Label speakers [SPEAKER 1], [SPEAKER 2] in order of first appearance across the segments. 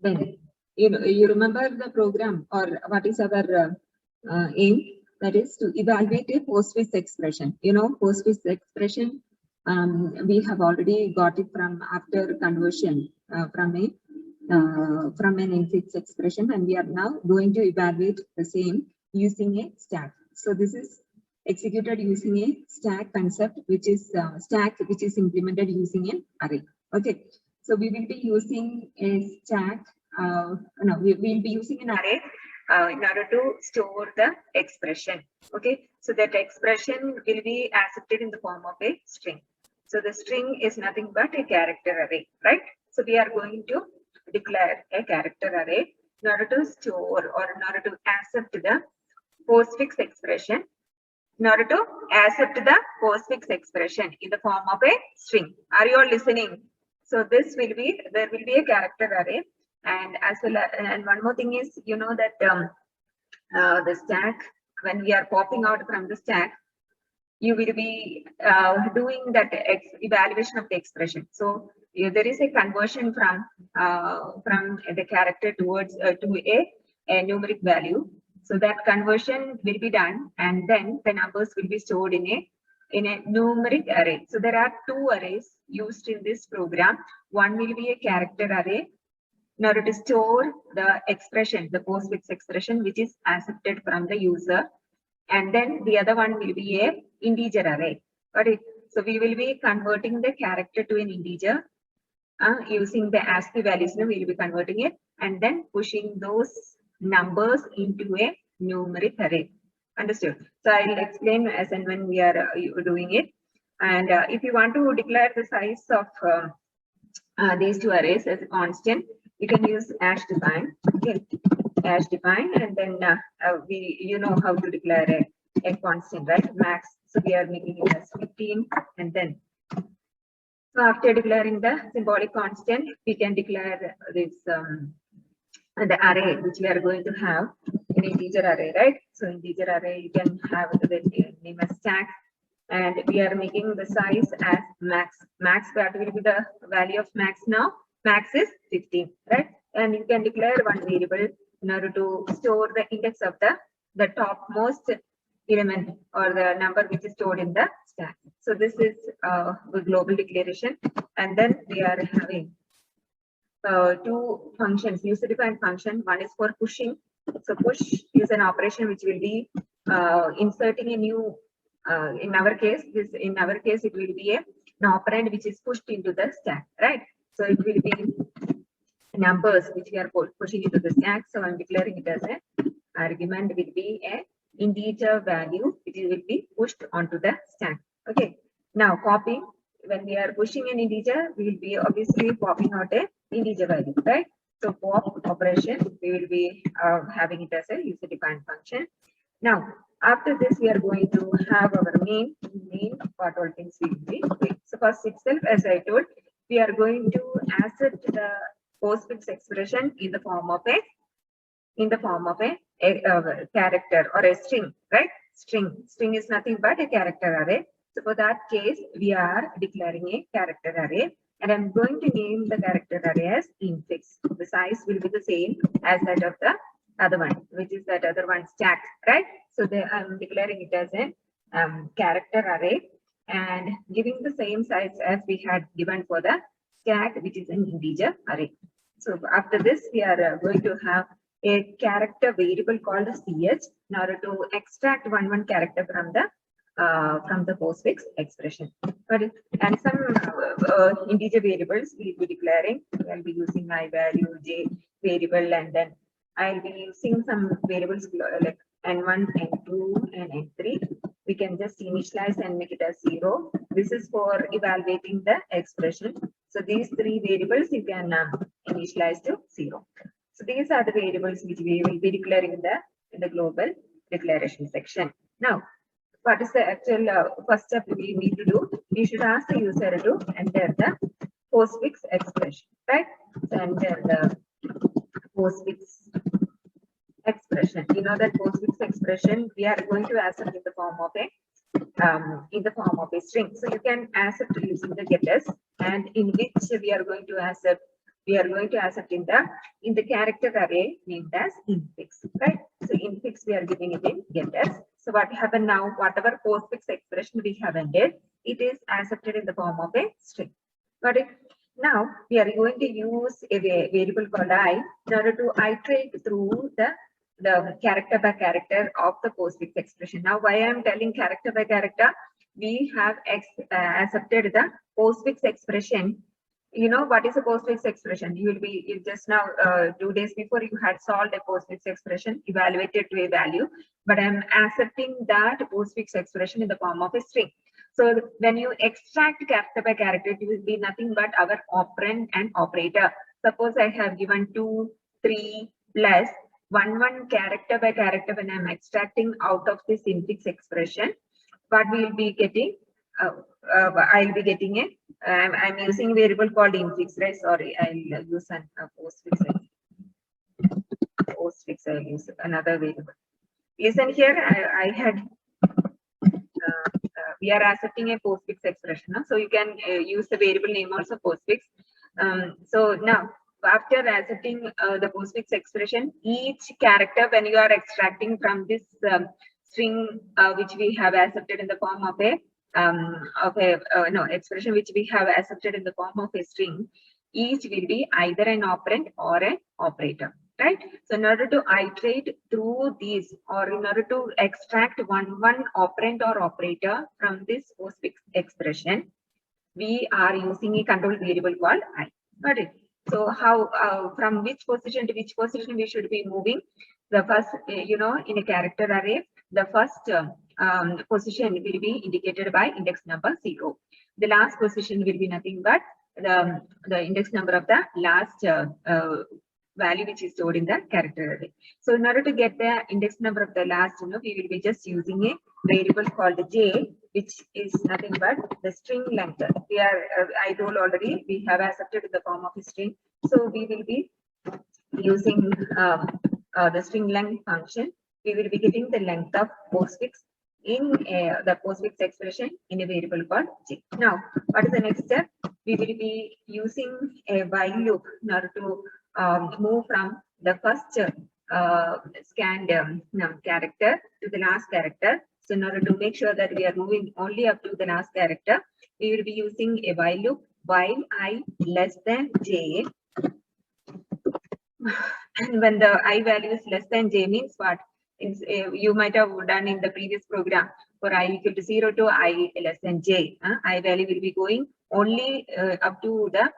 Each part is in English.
[SPEAKER 1] Then you remember the program or what is our aim? That is to evaluate a postfix expression. Postfix expression. We have already got it from after conversion from an infix expression, and we are now going to evaluate the same using a stack. So this is executed using a stack concept, which is implemented using an array. Okay, so we will be using a stack. We will be using an array in order to store the expression. Okay, so that expression will be accepted in the form of a string. So the string is nothing but a character array, right? So we are going to declare a character array in order to store or in order to accept the postfix expression. In order to accept the postfix expression in the form of a string. Are you all listening? So there will be a character array, and as well and one more thing is, that the stack, when we are popping out from the stack, you will be doing that evaluation of the expression. So there is a conversion from the character towards to a numeric value. So that conversion will be done, and then the numbers will be stored in a numeric array. So there are two arrays used in this program. One will be a character array in order to store the expression, the postfix expression, which is accepted from the user. And then the other one will be a integer array. Got it? So we will be converting the character to an integer using the ASCII values. We will be converting it and then pushing those numbers into a numeric array. Understood? So I will explain as and when we are doing it. And if you want to declare the size of these two arrays as a constant, you can use hash define. Okay, hash define, and then you know how to declare a constant, right? Max. So we are making it as 15, and then so after declaring the symbolic constant, we can declare this the array which we are going to have an integer array, right? So integer array, you can have the name as stack, and we are making the size as max. Max, what will be the value of max now? Max is 15, right? And you can declare one variable in order to store the index of the topmost element or the number which is stored in the stack. So this is the global declaration, and then we are having two functions, user-defined function. One is for pushing. So push is an operation which will be inserting a new. In our case, it will be an operand which is pushed into the stack, right? So it will be numbers which we are pushing into the stack. So I'm declaring it as an argument will be a integer value which will be pushed onto the stack. Okay. Now copying, when we are pushing an integer, we will be obviously popping out a integer value, right? So pop operation, we will be having it as a user-defined function. Now, after this, we are going to have our main what all things we will be doing. So first itself, as I told, we are going to accept the postfix expression in the form of a character or a string, right? String is nothing but a character array. So for that case, we are declaring a character array, and I'm going to name the character array as infix. The size will be the same as that of the other one, which is that other one stack, right? So I'm declaring it as a character array and giving the same size as we had given for the stack, which is an integer array. So after this, we are going to have a character variable called ch in order to extract one character from the postfix expression. And some integer variables we'll be declaring. I'll be using my value j variable, and then I'll be using some variables like n1, n2, and n3. We can just initialize and make it as 0. This is for evaluating the expression. So these three variables you can initialize to 0. So these are the variables which we will be declaring in the global declaration section. Now, what is the actual first step we need to do? We should ask the user to enter the postfix expression, right? So enter the postfix expression. You know that postfix expression we are going to accept in the form of a string. So you can accept using the getters, and in which we are going to accept we are going to accept in the character array named as infix, right? So infix we are giving it in getters. So what happened now? Whatever postfix expression we have ended, it is accepted in the form of a string. Got it? Now we are going to use a variable called I in order to iterate through the character by character of the postfix expression. Now, why I am telling character by character? We have accepted the postfix expression. You know what is a postfix expression? You just now 2 days before you had solved a postfix expression, evaluated to a value, but I'm accepting that postfix expression in the form of a string. So when you extract character by character, it will be nothing but our operand and operator. Suppose I have given 2, 3 plus one character by character. When I'm extracting out of this infix expression, what we will be getting? I'll be getting a. I'm using a variable called infix, right? Sorry, I'll use an postfix. Postfix. I'll use another variable. Listen here. I had. We are accepting a postfix expression, no? So you can use the variable name also postfix. So now, after accepting the postfix expression, each character when you are extracting from this string which we have accepted in the form of a expression which we have accepted in the form of a string, each will be either an operand or an operator. Right. So in order to iterate through these, or in order to extract one operand or operator from this postfix expression, we are using a control variable called I. Got it? So how from which position to which position we should be moving? The first, in a character array, the first position will be indicated by index number 0. The last position will be nothing but the index number of the last value which is stored in the character array. So in order to get the index number of the last, we will be just using a variable called j, which is nothing but the string length. We are, I told already, we have accepted in the form of a string. So we will be using the string length function. We will be getting the length of postfix in the postfix expression in a variable called j. Now, what is the next step? We will be using a while loop in order to move from the first scanned character to the last character. So in order to make sure that we are moving only up to the last character, we will be using a while loop while I less than j. And when the I value is less than j means what? You might have done in the previous program. For I equal to 0 to I less than j, I value will be going only up to the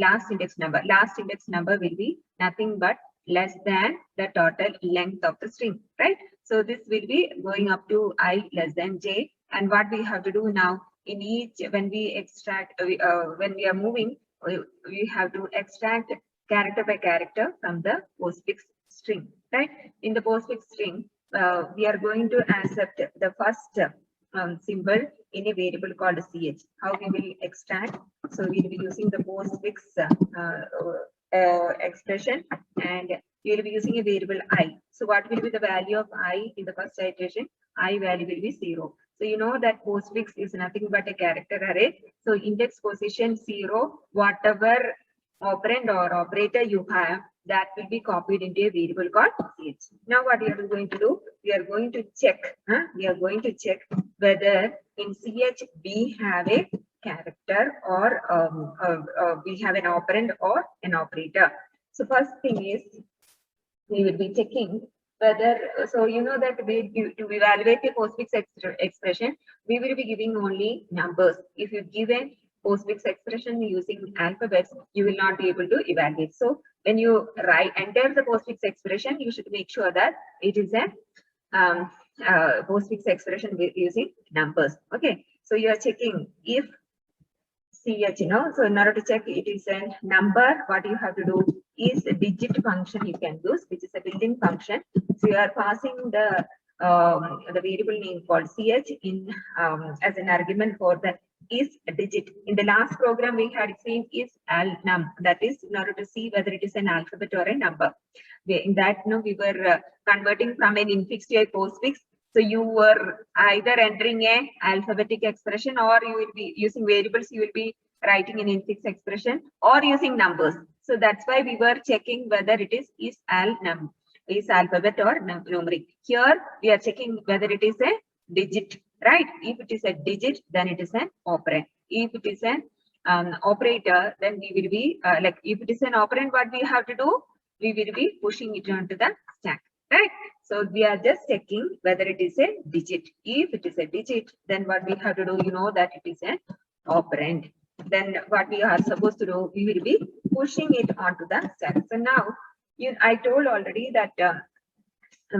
[SPEAKER 1] last index number. Last index number will be nothing but less than the total length of the string, right? So this will be going up to I less than j. And what we have to do now in each, when we extract, when we are moving, we have to extract character by character from the postfix string, right? In the postfix string, we are going to accept the first symbol in a variable called ch. How we will extract? So we will be using the postfix expression, and we will be using a variable I. So what will be the value of I in the first iteration? I value will be 0. So you know that postfix is nothing but a character array. So index position 0, whatever operand or operator you have, that will be copied into a variable called ch. Now what we are going to do? We are going to check. We are going to check whether in ch we have a character or we have an operand or an operator. So first thing is we will be checking whether, so you know that to evaluate a postfix expression, we will be giving only numbers. If you give a postfix expression using alphabets, you will not be able to evaluate. So when you enter the postfix expression, you should make sure that it is a postfix expression using numbers. Okay, so you are checking if ch, so in order to check it is a number, what you have to do is a digit function you can use, which is a built-in function. So you are passing the variable name called ch in as an argument for the is a digit. In the last program we had seen is num, that is in order to see whether it is an alphabet or a number. In that, we were converting from an infix to a postfix. So you were either entering a alphabetic expression, or you will be using variables. You will be writing an infix expression or using numbers. So that's why we were checking whether it is alphabet or numeric. Here we are checking whether it is a digit, right? If it is a digit, then it is an operand. If it is an operator, then we will be like, if it is an operand, what we have to do? We will be pushing it onto the stack, right? So we are just checking whether it is a digit. If it is a digit, then what we have to do, you know that it is an operand. Then what we are supposed to do, we will be pushing it onto the stack. So now, I told already that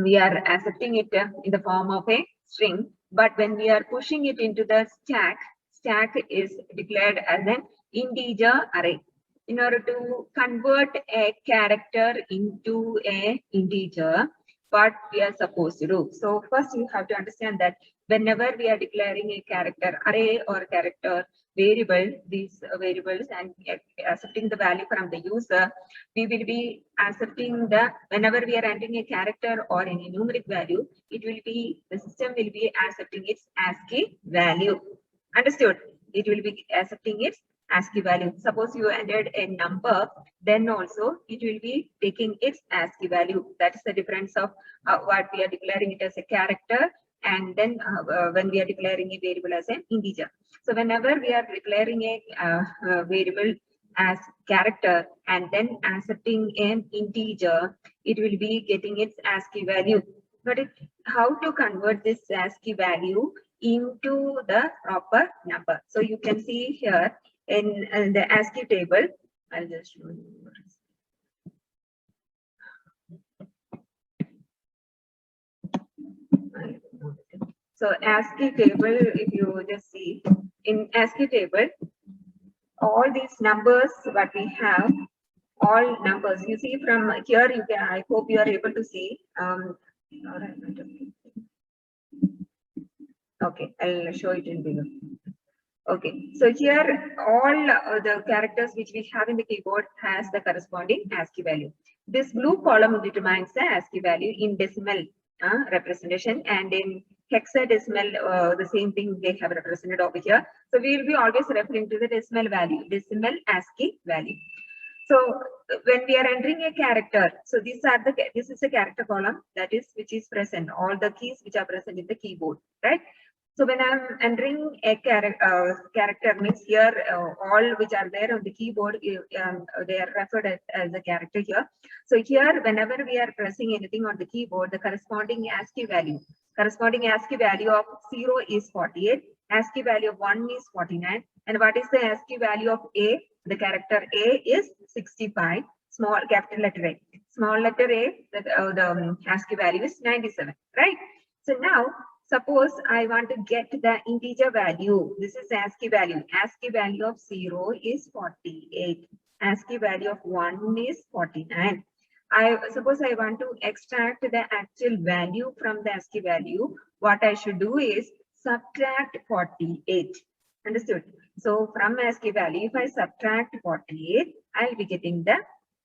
[SPEAKER 1] we are accepting it in the form of a string, but when we are pushing it into the stack, stack is declared as an integer array. In order to convert a character into an integer, what we are supposed to do. So first you have to understand that whenever we are declaring a character array or character variable, these variables, and accepting the value from the user, we will be accepting whenever we are entering a character or any numeric value, the system will be accepting its ASCII value. Understood? It will be accepting its ASCII value. Suppose you entered a number, then also it will be taking its ASCII value. That is the difference of what we are declaring it as a character, and then when we are declaring a variable as an integer. So whenever we are declaring a variable as character and then accepting an integer, it will be getting its ASCII value. But how to convert this ASCII value into the proper number? So you can see here in the ASCII table, I'll just show you. So ASCII table, if you just see in ASCII table, all these numbers what we have, all numbers you see from here, you can, I hope you are able to see. Okay, I'll show it in below. Okay, so here all the characters which we have in the keyboard has the corresponding ASCII value. This blue column determines the ASCII value in decimal representation, and in hexadecimal, the same thing they have represented over here. So we will be always referring to the decimal value, decimal ASCII value. So when we are entering a character, so this is a character column, that is which is present, all the keys which are present in the keyboard, right? So when I'm entering a character means here all which are there on the keyboard, they are referred as a character here. So here whenever we are pressing anything on the keyboard, the corresponding ASCII value of 0 is 48, ASCII value of 1 is 49, and what is the ASCII value of A? The character A is 65, small capital letter A. Small letter A, the ASCII value is 97, right? So now, suppose I want to get the integer value. This is ASCII value. ASCII value of 0 is 48. ASCII value of 1 is 49. Suppose I want to extract the actual value from the ASCII value. What I should do is subtract 48. Understood? So from ASCII value, if I subtract 48, I'll be getting the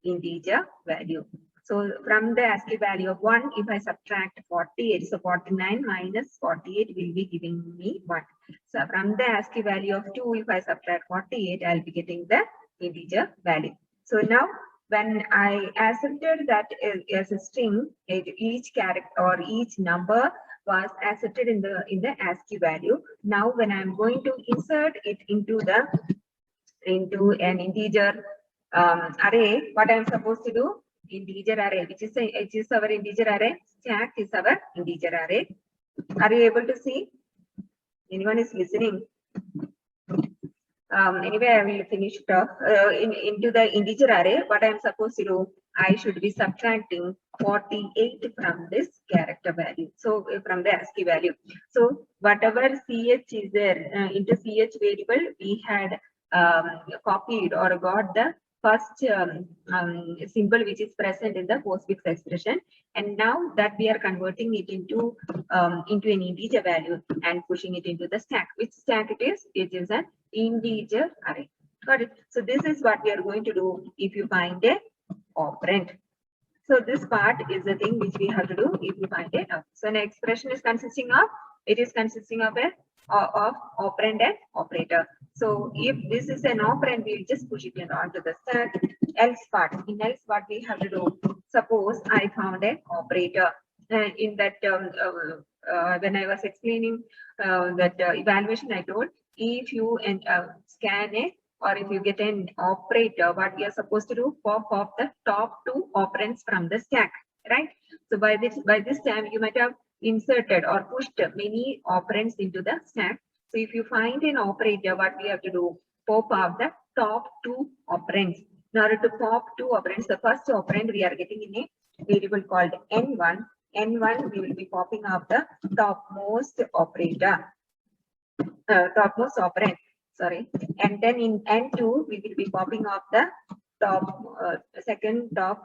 [SPEAKER 1] integer value. So from the ASCII value of 1, if I subtract 48, so 49 minus 48 will be giving me 1. So from the ASCII value of 2, if I subtract 48, I'll be getting the integer value. So now when I accepted that as a string, each character or each number was accepted in the ASCII value. Now when I'm going to insert it into an integer array, what I'm supposed to do? Integer array, which is our integer array. Stack is our integer array. Are you able to see? Anyone is listening? Anyway, I will finish it off. Into the integer array, what I am supposed to do? I should be subtracting 48 from this character value. So from the ASCII value. So whatever CH is there into CH variable, we had copied or got the first symbol which is present in the postfix expression, and now that we are converting it into an integer value and pushing it into the stack. Which stack it is? It is an integer array. Got it? So this is what we are going to do if you find a operand. So this part is the thing which we have to do if you find it. So an expression is consisting of, it is consisting of operand and operator. So if this is an operand, we'll just push it onto the stack. else part. In else what we have to do? Suppose I found an operator. In that when I was explaining that evaluation, I told if you scan a or if you get an operator, what we are supposed to do? Pop off the top two operands from the stack, right? So by this time you might have inserted or pushed many operands into the stack. So if you find an operator, what we have to do? Pop off the top two operands. In order to pop two operands, the first operand we are getting in a variable called n1. N1 we will be popping off the topmost operator, topmost operand. Sorry, and then in n2 we will be popping off the top second top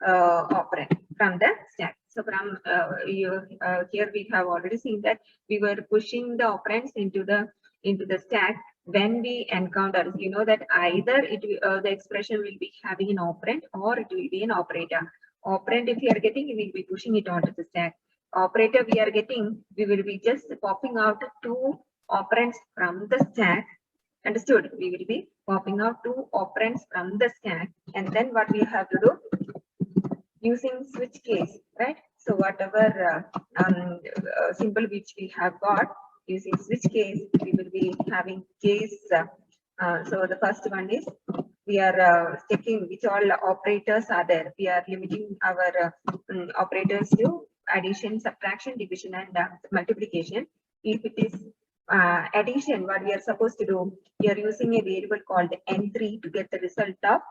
[SPEAKER 1] operand from the stack. So from here we have already seen that we were pushing the operands into the stack when we encounter, you know, that either the expression will be having an operand or it will be an operator. Operand if we are getting, we will be pushing it onto the stack. Operator we are getting, we will be just popping out two operands from the stack. Understood? We will be popping out two operands from the stack, and then what we have to do? Using switch case, right? So whatever symbol which we have got, using switch case, we will be having case. So the first one is we are checking which all operators are there. We are limiting our operators to addition, subtraction, division, and multiplication. If it is addition, what we are supposed to do, we are using a variable called n3 to get the result of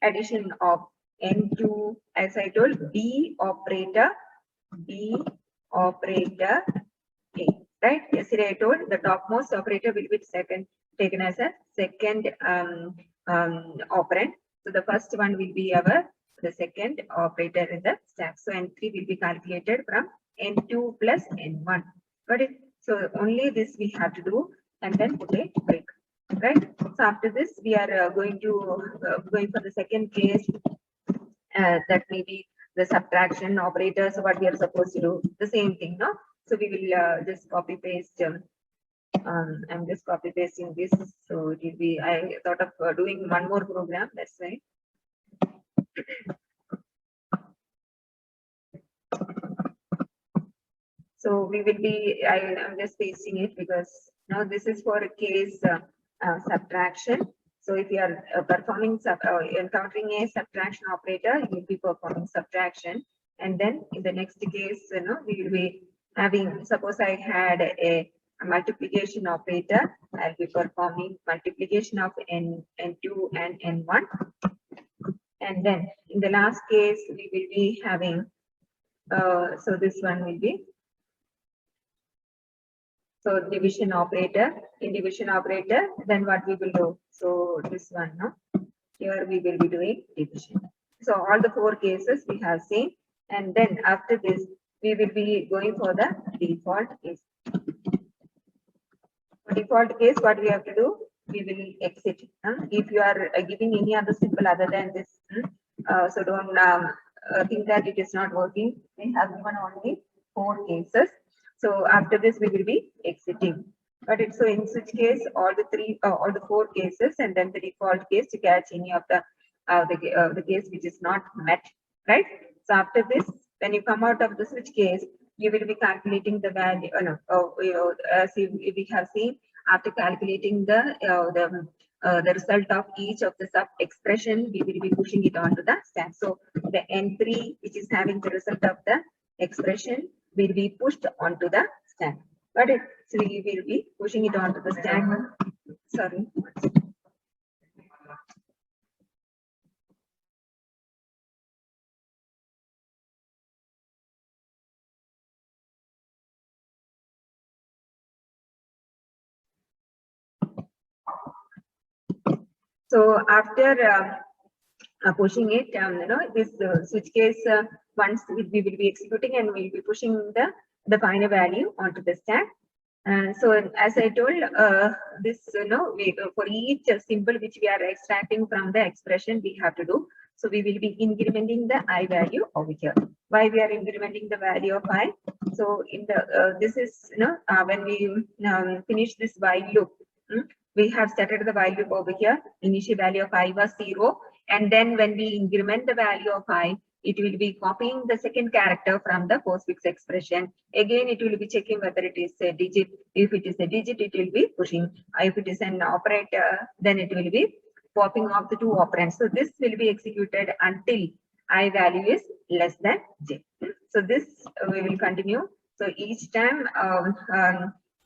[SPEAKER 1] addition of n2, as I told, b operator a, right? Yesterday I told the topmost operator will be taken as a second operand. So the first one will be the second operator in the stack. So n3 will be calculated from n2 plus n1. Got it? So only this we have to do, and then put a break, right? So after this, we are going for the second case. That may be the subtraction operator. So what we are supposed to do? The same thing, no? So we will just copy paste. I'm just copy pasting this. So it will be. I thought of doing one more program. That's why. So we will be, I'm just pasting it because now this is for a case subtraction. So if you are encountering a subtraction operator, you will be performing subtraction. And then in the next case, we will be having, suppose I had a multiplication operator, I'll be performing multiplication of n2 and n1. And then in the last case, we will be having, so this one will be, so division operator. In division operator, then what we will do? So this one, no? Here we will be doing division. So all the four cases we have seen, and then after this, we will be going for the default case. For default case, what we have to do? We will exit. If you are giving any other symbol other than this, so don't think that it is not working. We have given only four cases. So after this, we will be exiting. But it's so in switch case, all the four cases, and then the default case to catch any of the case which is not met, right? So after this, when you come out of the switch case, you will be calculating the value. As we have seen, after calculating the result of each of the sub expression, we will be pushing it onto the stack. So the n3, which is having the result of the expression, will be pushed onto the stack. Got it? So we will be pushing it onto the stack. Sorry. So after pushing it, this switch case, once we will be executing and we will be pushing the final value onto the stack. So as I told, this, for each symbol which we are extracting from the expression, we have to do. So we will be incrementing the I value over here. Why we are incrementing the value of I? So in the this is when we finish this while loop. we have started the while loop over here. Initial value of I was 0. And then when we increment the value of I, it will be copying the second character from the postfix expression. Again, it will be checking whether it is a digit. If it is a digit, it will be pushing. If it is an operator, then it will be popping off the two operands. So this will be executed until I value is less than j. So this we will continue. So each time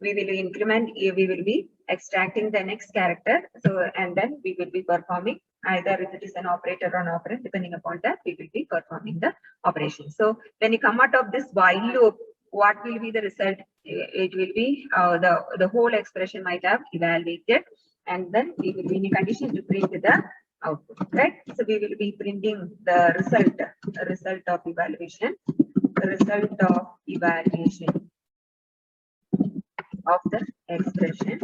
[SPEAKER 1] we will increment, we will be extracting the next character. So and then we will be performing either if it is an operator or an operand, depending upon that, we will be performing the operation. So when you come out of this while loop, what will be the result? It will be the whole expression might have evaluated, and then we will be in a condition to print the output, right? So we will be printing the result of evaluation of the expression.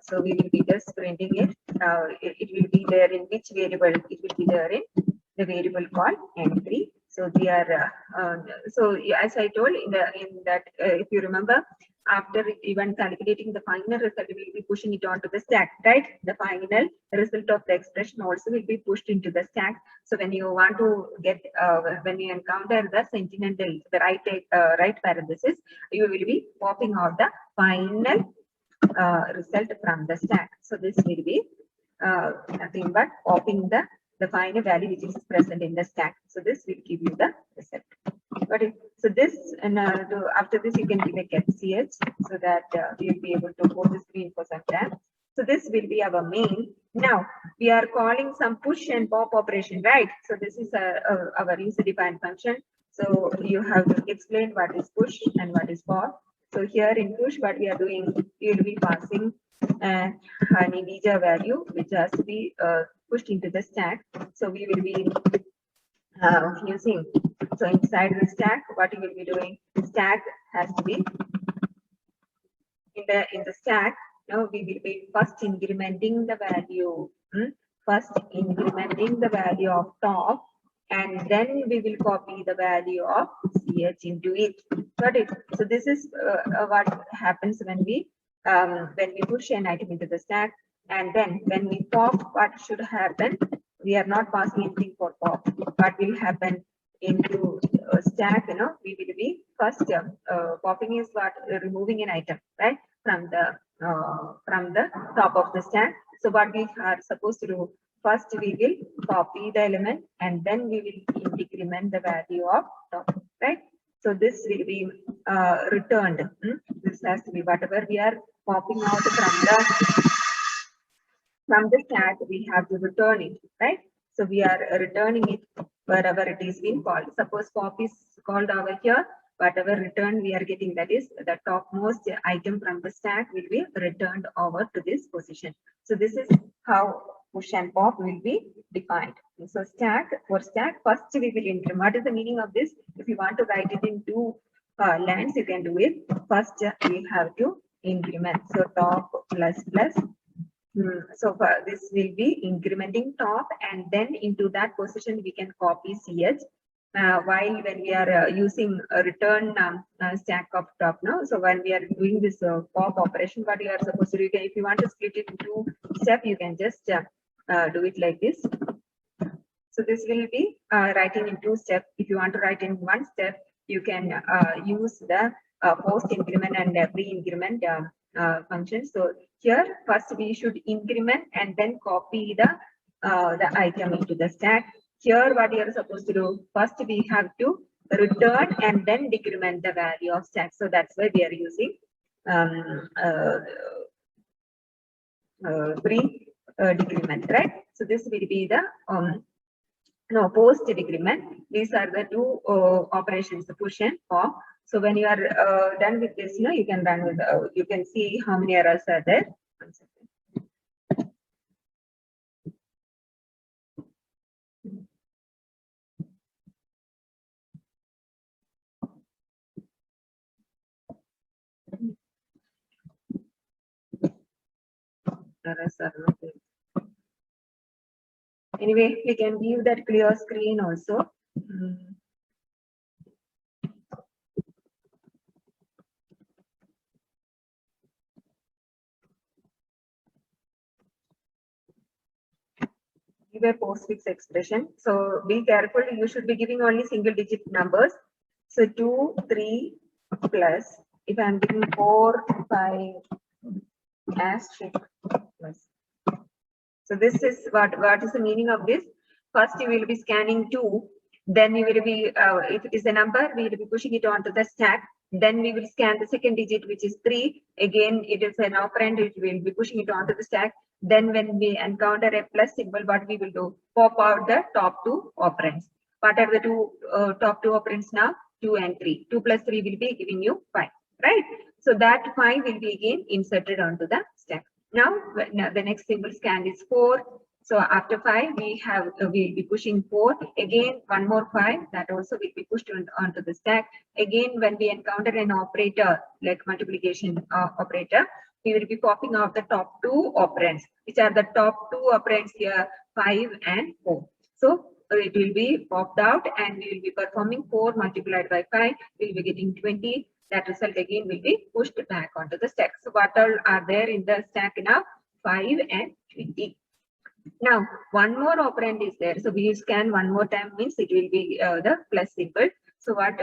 [SPEAKER 1] So we will be just printing it. It will be there in which variable? It will be there in the variable called entry. So we are as I told in that if you remember, after even calculating the final result, we will be pushing it onto the stack, right? The final result of the expression also will be pushed into the stack. So when you want to get when you encounter the sentinel, the right parenthesis, you will be popping out the final result from the stack. So this will be nothing but popping the final value which is present in the stack. So this will give you the result. Got it? So this and after this you can give a ch so that you'll be able to hold the screen for some time. So this will be our main. Now we are calling some push and pop operation, right? So this is our user-defined function. So you have to explain what is push and what is pop. So here in push, what we are doing, we will be passing an integer value which has to be pushed into the stack. So we will be using. So inside the stack, what you will be doing? Stack has to be in the stack. Now we will be first incrementing the value. First incrementing the value of top, and then we will copy the value of ch into it. Got it? So this is what happens when we push an item into the stack, and then when we pop, what should happen? We are not passing anything for pop. What will happen into stack? We will be first popping is what removing an item, right, from the top of the stack. So what we are supposed to do? First, we will copy the element, and then we will decrement the value of top, right? So this will be returned. This has to be whatever we are popping out from the stack, we have to return it, right? So we are returning it wherever it is being called. Suppose pop is called over here, whatever return we are getting, that is the topmost item from the stack will be returned over to this position. So this is how push and pop will be defined. So for stack, first we will increment. What is the meaning of this? If you want to write it in two lines, you can do it. First, we have to increment. So top plus plus. So this will be incrementing top, and then into that position we can copy ch. While when we are using a return stack of top now, so when we are doing this pop operation, what you are supposed to do, if you want to split it into step, you can just do it like this. So this will be writing in two steps. If you want to write in one step, you can use the post increment and pre-increment function. So here first we should increment and then copy the item into the stack. Here what you are supposed to do, first we have to return and then decrement the value of stack. So that's why we are using pre-decrement, right? So this will be the post decrement. These are the two operations, the push and pop. So when you are done with this, you can run with. You can see how many errors are there. One second. Errors are not there. Anyway, we can view that clear screen also. give a postfix expression. So be careful. You should be giving only single digit numbers. So 2, 3 plus. If I'm giving 4, 5 asterisk plus. So this is what is the meaning of this? First, you will be scanning 2. Then you will be, if it is a number, we will be pushing it onto the stack. Then we will scan the second digit, which is 3. Again, it is an operand, it will be pushing it onto the stack. Then when we encounter a plus symbol, what we will do? Pop out the top 2 operands. What are the top 2 operands now? 2 and 3. 2 plus 3 will be giving you 5, right? So that 5 will be again inserted onto the stack. Now the next symbol scan is 4. So after 5, we'll be pushing 4. Again, one more 5 that also will be pushed onto the stack. Again, when we encounter an operator like multiplication operator, we will be popping out the top 2 operands, which are the top 2 operands here, 5 and 4. So it will be popped out and we will be performing 4 multiplied by 5. We will be getting 20. That result again will be pushed back onto the stack. So what all are there in the stack now? 5 and 20. Now, one more operand is there. So we scan one more time means it will be the plus symbol. So what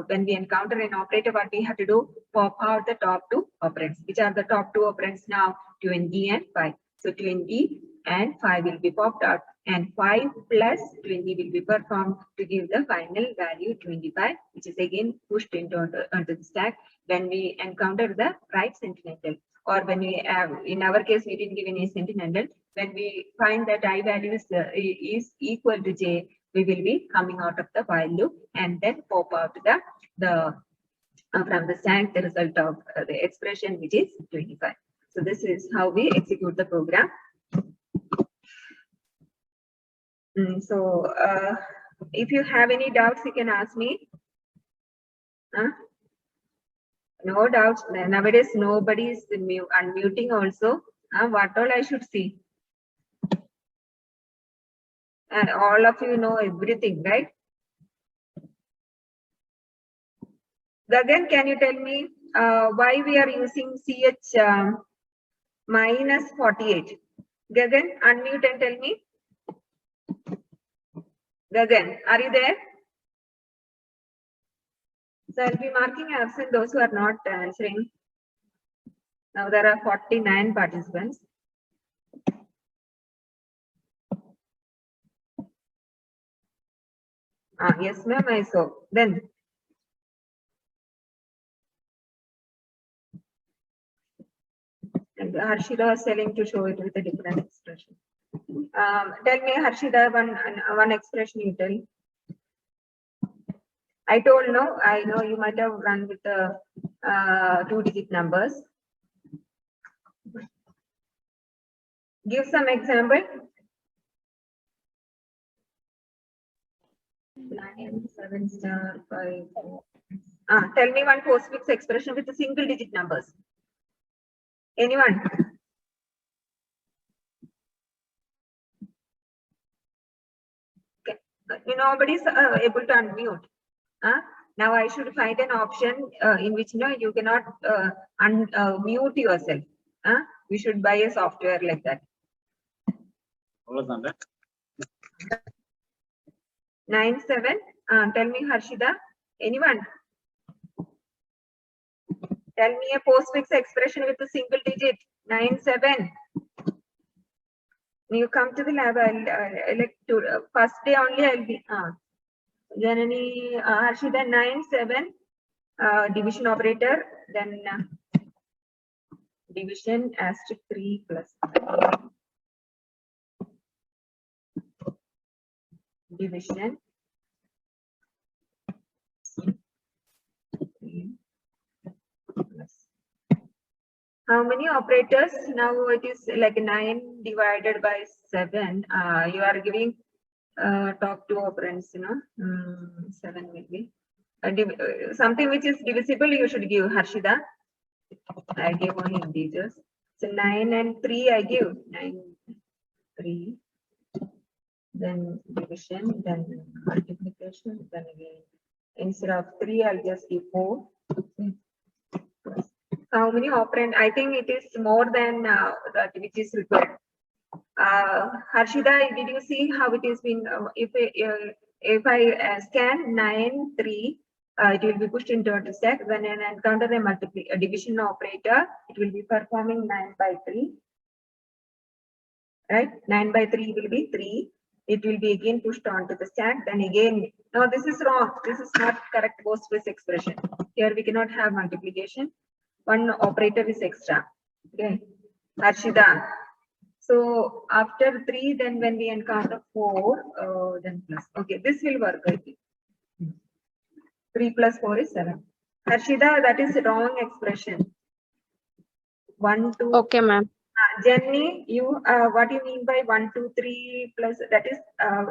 [SPEAKER 1] when we encounter an operator, what we have to do? Pop out the top 2 operands. Which are the top 2 operands now? 20 and 5. So 20 and 5 will be popped out. And 5 plus 20 will be performed to give the final value 25, which is again pushed onto the stack when we encounter the right sentinel. Or when we in our case, we didn't give any sentinel. When we find that I value is equal to j, we will be coming out of the while loop and then pop out the from the stack the result of the expression, which is 25. So this is how we execute the program. So if you have any doubts, you can ask me. No doubts. Nowadays, nobody is unmuting also. What all I should see? And all of you know everything, right? Gagan, can you tell me why we are using CH minus 48? Gagan, unmute and tell me. Gagan, are you there? So I'll be marking absent those who are not answering. Now there are 49 participants. Yes, ma'am, I saw. Then and Harshida was telling to show it with a different expression. Tell me, Harshida, one expression you tell. I told no. I know you might have run with the 2-digit numbers. Give some example. 9, 7 star 5. Tell me one postfix expression with the single-digit numbers. Anyone? Okay. Nobody is able to unmute. Now I should find an option in which you cannot mute yourself. We should buy a software like that. 9, 7. Tell me, Harshida. Anyone? Tell me a postfix expression with a single digit. 9, 7. You come to the lab. I'll like to first day only. I'll be. Janani, Harshida, 9, 7. Division operator. Then division asterisk 3 plus. Division. How many operators? Now it is like 9 divided by 7. You are giving top 2 operands, 7 maybe. Something which is divisible, you should give, Harshida. I give only integers. So 9 and 3 I give. 9, 3. Then division, then multiplication, then again. Instead of 3, I'll just give 4. How many operand? I think it is more than that which is required. Harshida, did you see how it is been? If I scan 9, 3, it will be pushed into a stack. When I encounter a division operator, it will be performing 9 by 3. Right? 9 by 3 will be 3. It will be again pushed onto the stack. Then again, no, this is wrong. This is not correct postfix expression. Here we cannot have multiplication. One operator is extra. Okay. Harshida. So after 3, then when we encounter 4, then plus. Okay, this will work, I think. 3 plus 4 is 7. Harshida, that is wrong expression. 1, 2.
[SPEAKER 2] Okay, ma'am.
[SPEAKER 1] Jenny, you what do you mean by 1, 2, 3 plus? That is,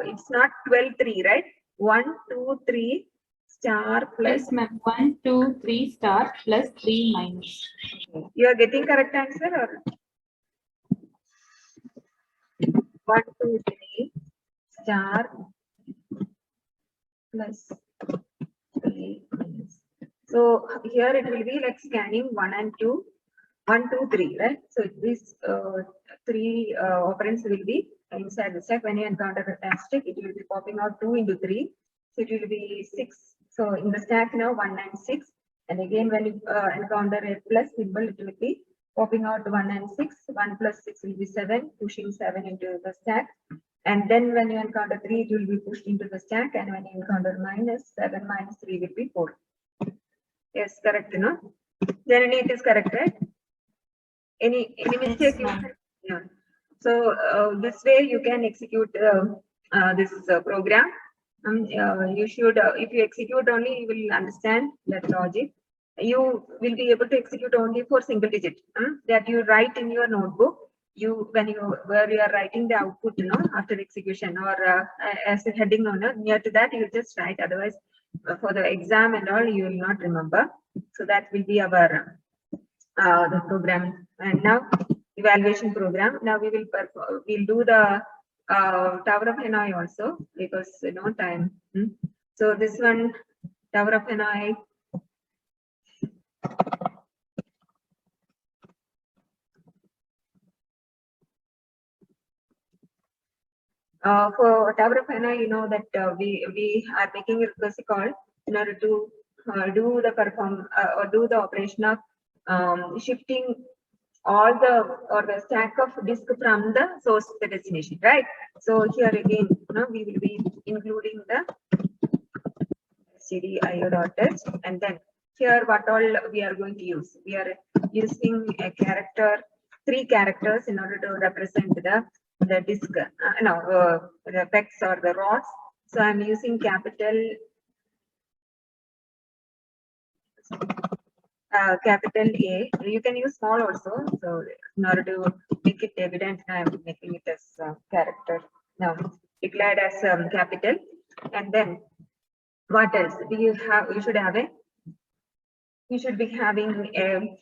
[SPEAKER 1] it's not 12, 3, right? 1, 2, 3 star plus.
[SPEAKER 3] Yes, ma'am. 1, 2, 3 star plus 3 minus.
[SPEAKER 1] You are getting correct answer or? 1, 2, 3 star plus 3 minus. So here it will be like scanning 1 and 2. 1, 2, 3, right? So these 3 operands will be inside the stack. When you encounter a stack, it will be popping out 2 into 3. So it will be 6. So in the stack now 1 and 6. And again, when you encounter a plus symbol, it will be popping out 1 and 6. 1 plus 6 will be 7, pushing 7 into the stack. And then when you encounter 3, it will be pushed into the stack. And when you encounter minus 7 minus 3 will be 4. Yes, correct, no? Generally, it is correct, right? Any mistake?
[SPEAKER 3] Yes,
[SPEAKER 1] yeah. So this way you can execute this program. You should, if you execute only, you will understand that logic. You will be able to execute only for single digit that you write in your notebook. Where you are writing the output, after execution or as a heading near to that, you just write. Otherwise, for the exam and all, you will not remember. So that will be our the program. And now evaluation program. Now we'll do the Tower of Hanoi also, because time. So this one, Tower of Hanoi. For Tower of Hanoi, you know that we are making a recursive call in order to do the operation of shifting all the stack of disk from the source to the destination, right? So here again, we will be including the stdio.h, and then here what all we are going to use. We are using a character, 3 characters in order to represent the disk, the pegs or the rods. So I'm using capital A. You can use small also. So in order to make it evident, I'm making it as character. Now declared as capital. And then what else? You should have you should be having a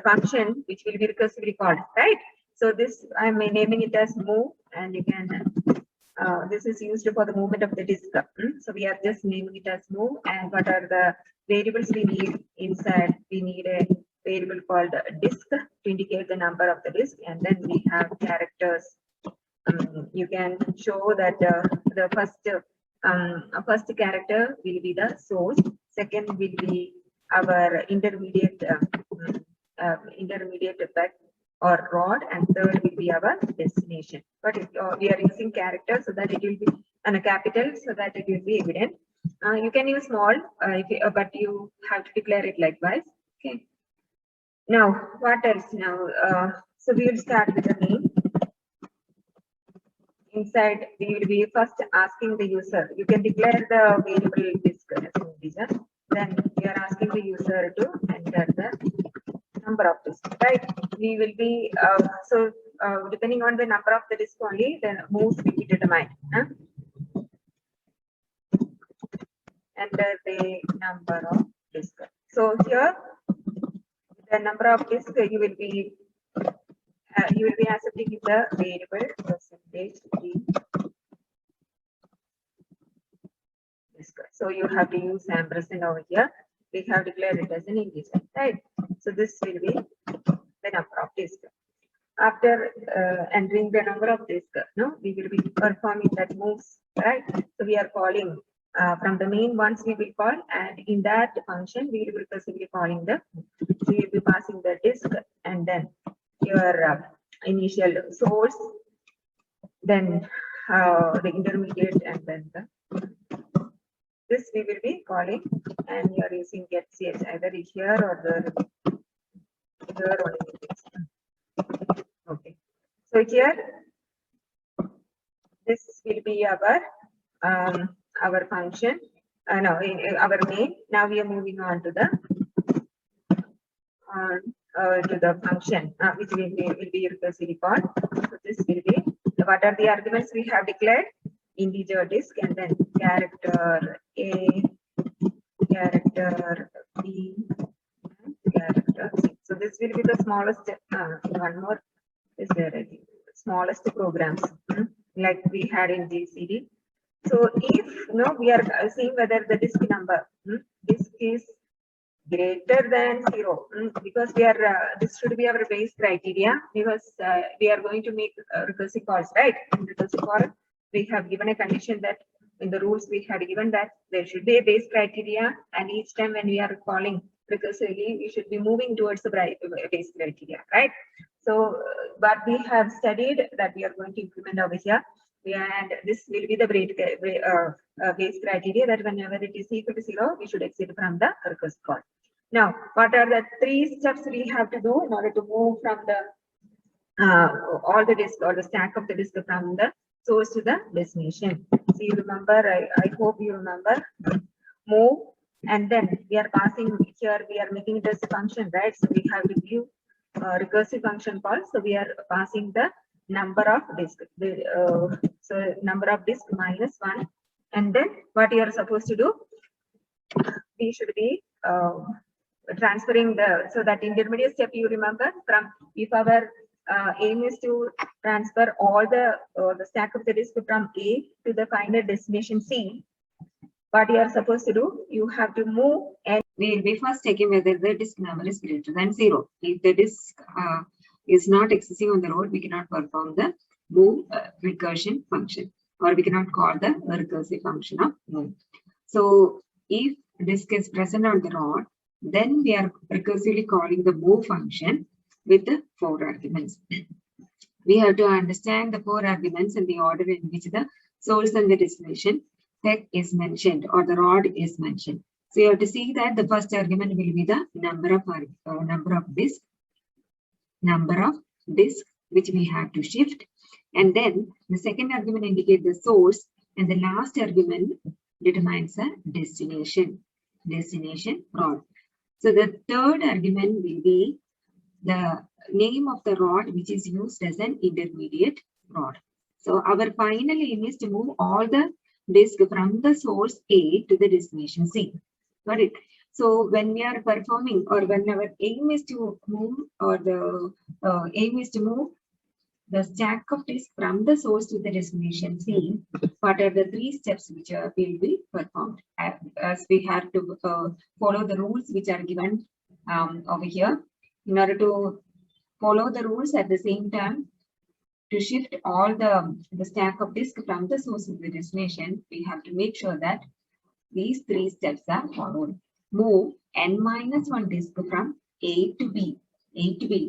[SPEAKER 1] function which will be recursively called, right? So this I'm naming it as move, and you can this is used for the movement of the disk. So we are just naming it as move. And what are the variables we need inside? We need a variable called disk to indicate the number of the disk, and then we have characters. You can show that the first character will be the source, second will be our intermediate effect or rod, and third will be our destination. But if we are using character, so that it will be a capital, so that it will be evident. You can use small, but you have to declare it likewise. Okay. Now, what else now? So we will start with the name. Inside, we will be first asking the user. You can declare the variable disk as an integer. Then we are asking the user to enter the number of disks, right? We will be depending on the number of the disk only, the moves will be determined. Enter the number of disk. So here, the number of disk you will be accepting the variable percentage D. So you have to use ampersand over here. We have declared it as an integer, right? So this will be the number of disk. after entering the number of disk, no, we will be performing that moves, right? So we are calling from the main ones we will call, and in that function we will recursively calling the. So you will be passing the disk and then your initial source, then the intermediate, and then this we will be calling, and you are using get ch either here or here or okay. So here this will be our function. No, our main. Now we are moving on to the function which will be recursively called. So this will be what are the arguments we have declared? Integer disk and then character A, character B, and character C. So this will be the smallest. One more is there, I think. Smallest programs like we had in GCD. So if we are seeing whether the disk number disk is greater than 0 because we are this should be our base criteria, because we are going to make recursive calls, right? In recursive call we have given a condition that in the rules we had given that there should be a base criteria, and each time when we are calling recursively we should be moving towards the base criteria, right? So what we have studied that we are going to implement over here, and this will be the base criteria that whenever it is equal to 0 we should exit from the recursive call. Now, what are the 3 steps we have to do in order to move from the all the disk or the stack of the disk from the source to the destination? So you remember, I hope you remember, move, and then we are passing here, we are making this function, right? So we have to give recursive function call. So we are passing the number of disk, so number of disk minus 1, and then what you are supposed to do, we should be transferring so that intermediate step you remember from, if our aim is to transfer all the stack of the disk from A to the final destination C, what you are supposed to do, you have to move, and we will be first checking whether the disk number is greater than 0. If the disk is not existing on the road, we cannot perform the move recursion function, or we cannot call the recursive function of move. So if disk is present on the rod, then we are recursively calling the move function with the 4 arguments. We have to understand the 4 arguments in the order in which the source and the destination tech is mentioned, or the rod is mentioned. So you have to see that the first argument will be the number of disk which we have to shift, and then the second argument indicates the source, and the last argument determines the destination rod. So the third argument will be the name of the rod which is used as an intermediate rod. So our final aim is to move all the disk from the source A to the destination C. Got it? So when we are performing, or when our aim is to move, or the aim is to move the stack of disk from the source to the destination C, what are the 3 steps which will be performed? As we have to follow the rules which are given over here. In order to follow the rules at the same time, to shift all the stack of disk from the source to the destination, we have to make sure that these 3 steps are followed. Move n-1 disk from A to B.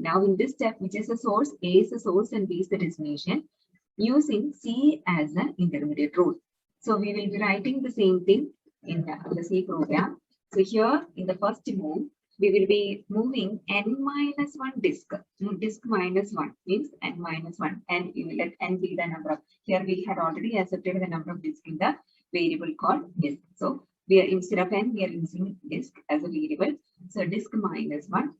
[SPEAKER 1] Now in this step, which is the source, A is the source and B is the destination, using C as an intermediate rule. So we will be writing the same thing in the C program. So here in the first move, we will be moving n-1 disk. Disk minus 1 means n-1, and you will let n be the number of. Here we had already accepted the number of disk in the variable called disk. So we are, instead of n, we are using disk as a variable. So disk minus 1.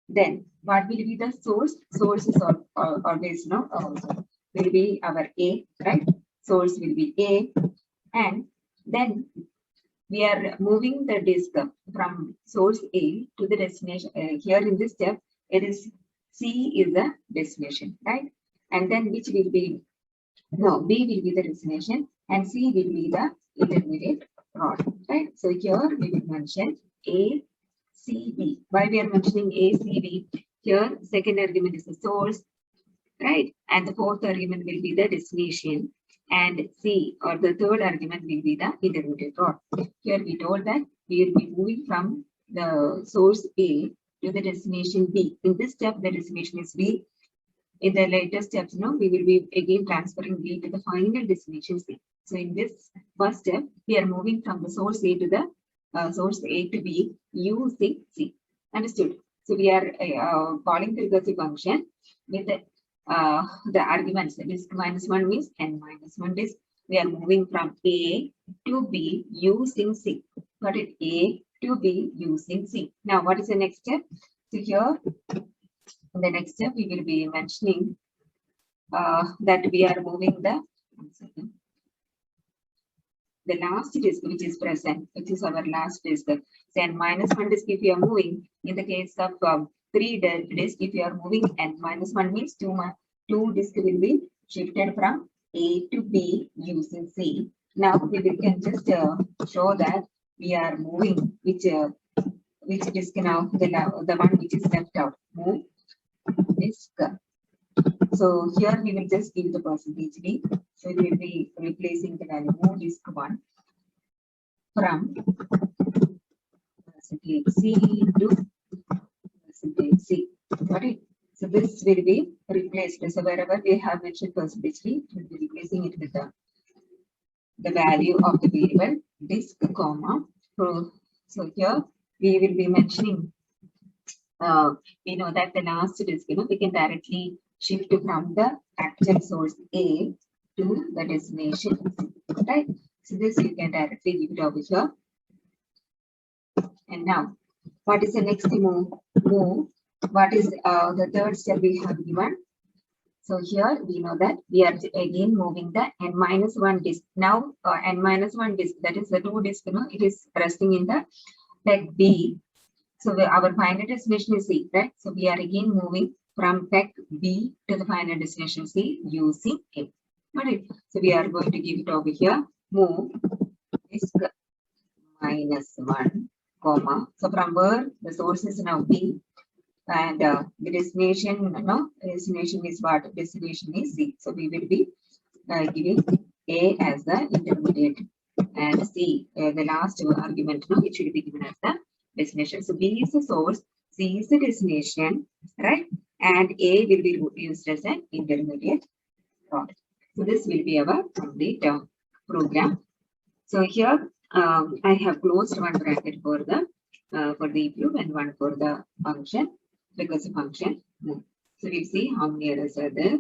[SPEAKER 1] Then what will be the source? Source is always will be our A, right? Source will be A, and then we are moving the disk from source A to the destination. Here in this step, it is C is the destination, right? And then which will be, no, B will be the destination and C will be the intermediate rod, right? So here we will mention A, C, B. Why we are mentioning A, C, B? Here, second argument is the source, right? And the fourth argument will be the destination. And C, or the third argument will be the intermediate rod. Here we told that we will be moving from the source A to the destination B. In this step, the destination is B. In the later steps, we will be again transferring B to the final destination C. So in this first step, we are moving from the source A to the source A to B using C. Understood? So we are calling the recursive function with the arguments. Disk -1 means n-1 disk. We are moving from A to B using C. Got it? A to B using C. Now, what is the next step? So here, in the next step, we will be mentioning that we are moving the last disk which is present, which is our last disk. So n-1 disk if you are moving, in the case of 3 disk, if you are moving n-1 means two disk will be shifted from A to B using C. Now we can just show that we are moving which disk now, the one which is left out. Move disk. So here we will just give the percentage D. So we will be replacing the value move disk 1 from percentage C to percentage C. Got it? So this will be replaced. So wherever we have mentioned percentage D, we will be replacing it with the value of the variable disk, comma. So here we will be mentioning, we know that the last disk, we can directly shift from the actual source A to the destination, right? So this you can directly give it over here. And now, what is the next move? What is the third step we have given? So here we know that we are again moving the n-1 disk. Now n-1 disk, that is the 2 disk, it is resting in the peg B. So our final destination is C, right? So we are again moving from peg B to the final destination C using A. Got it? So we are going to give it over here. Move disk -1, comma. So from where the source is now B, and the destination, destination is what? Destination is C. So we will be giving A as the intermediate and C, the last argument, it should be given as the destination. So B is the source, C is the destination, right? And A will be used as an intermediate rod. So this will be our complete program. So here I have closed one bracket for the if loop and one for the function, recursive function. So we see how many errors are there.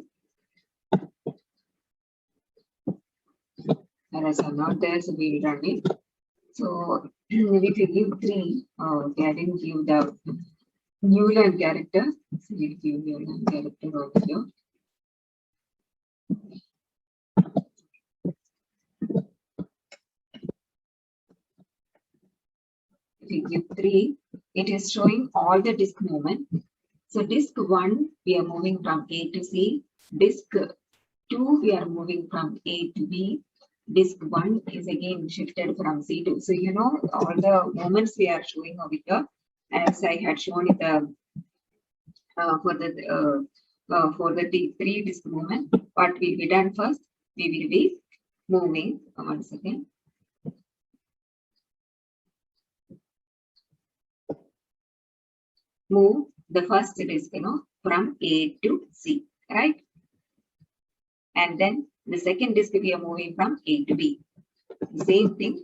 [SPEAKER 1] Errors are not there, so we will run it. So if you give 3, I didn't give the Newland character. So we'll give Newland character over here. If you give 3, it is showing all the disk movement. So disk 1, we are moving from A to C. Disk 2, we are moving from A to B. Disk 1 is again shifted from C to. So all the movements we are showing over here, as I had shown it for the 3 disk movement. What will be done first? We will be moving. One second. Move the first disk, from A to C, right? And then the second disk we are moving from A to B. The same thing.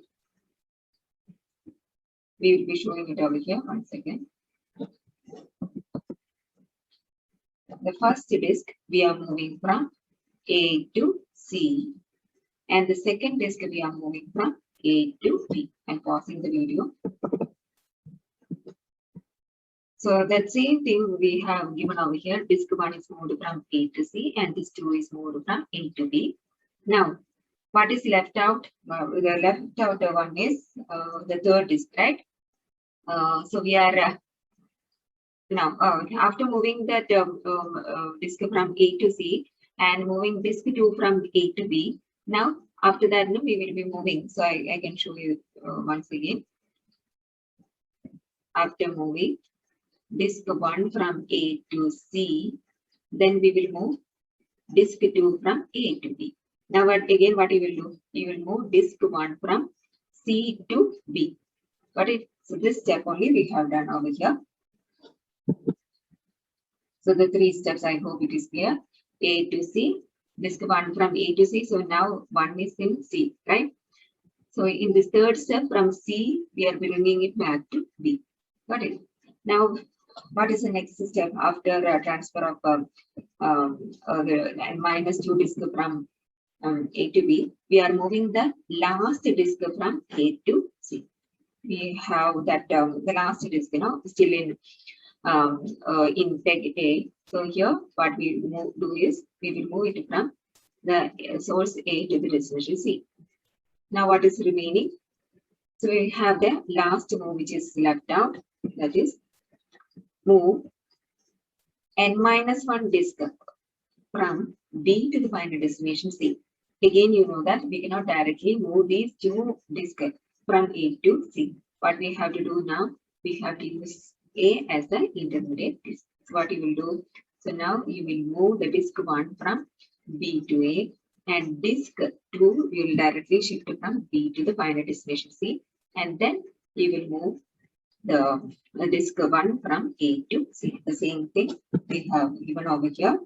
[SPEAKER 1] We will be showing it over here. One second. The first disk we are moving from A to C, and the second disk we are moving from A to B. I'm pausing the video. So that same thing we have given over here. Disk 1 is moved from A to C, and this 2 is moved from A to B. Now, what is left out? The left out one is the third disk, right? So we are now after moving that disk from A to C and moving disk 2 from A to B. Now, after that, we will be moving. So I can show you once again. After moving disk 1 from A to C, then we will move disk 2 from A to B. Now what you will do? You will move disk 1 from C to B. Got it? So this step only we have done over here. So the 3 steps, I hope it is clear. A to C, disk 1 from A to C. So now 1 is in C, right? So in this third step from C, we are bringing it back to B. Got it? Now, what is the next step after transfer of -2 disk from A to B? We are moving the last disk from A to C. We have that the last disk, still in peg A. So here, what we do is we will move it from the source A to the destination C. Now, what is remaining? So we have the last move which is left out. That is move n-1 disk from B to the final destination C. Again, you know that we cannot directly move these 2 disks from A to C. What we have to do now, we have to use A as the intermediate disk. So what you will do? So now you will move the disk 1 from B to A, and disk 2 you will directly shift from B to the final destination C, and then you will move the disk 1 from A to C. The same thing we have given over here.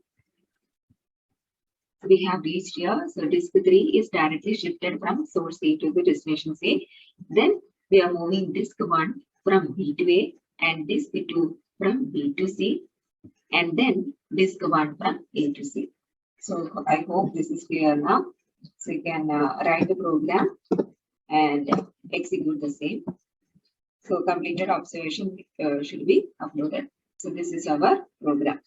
[SPEAKER 1] We have reached here. So disk 3 is directly shifted from source A to the destination C. Then we are moving disk 1 from B to A and disk 2 from B to C, and then disk 1 from A to C. So I hope this is clear now. So you can write the program and execute the same. So completed observation should be uploaded. So this is our program.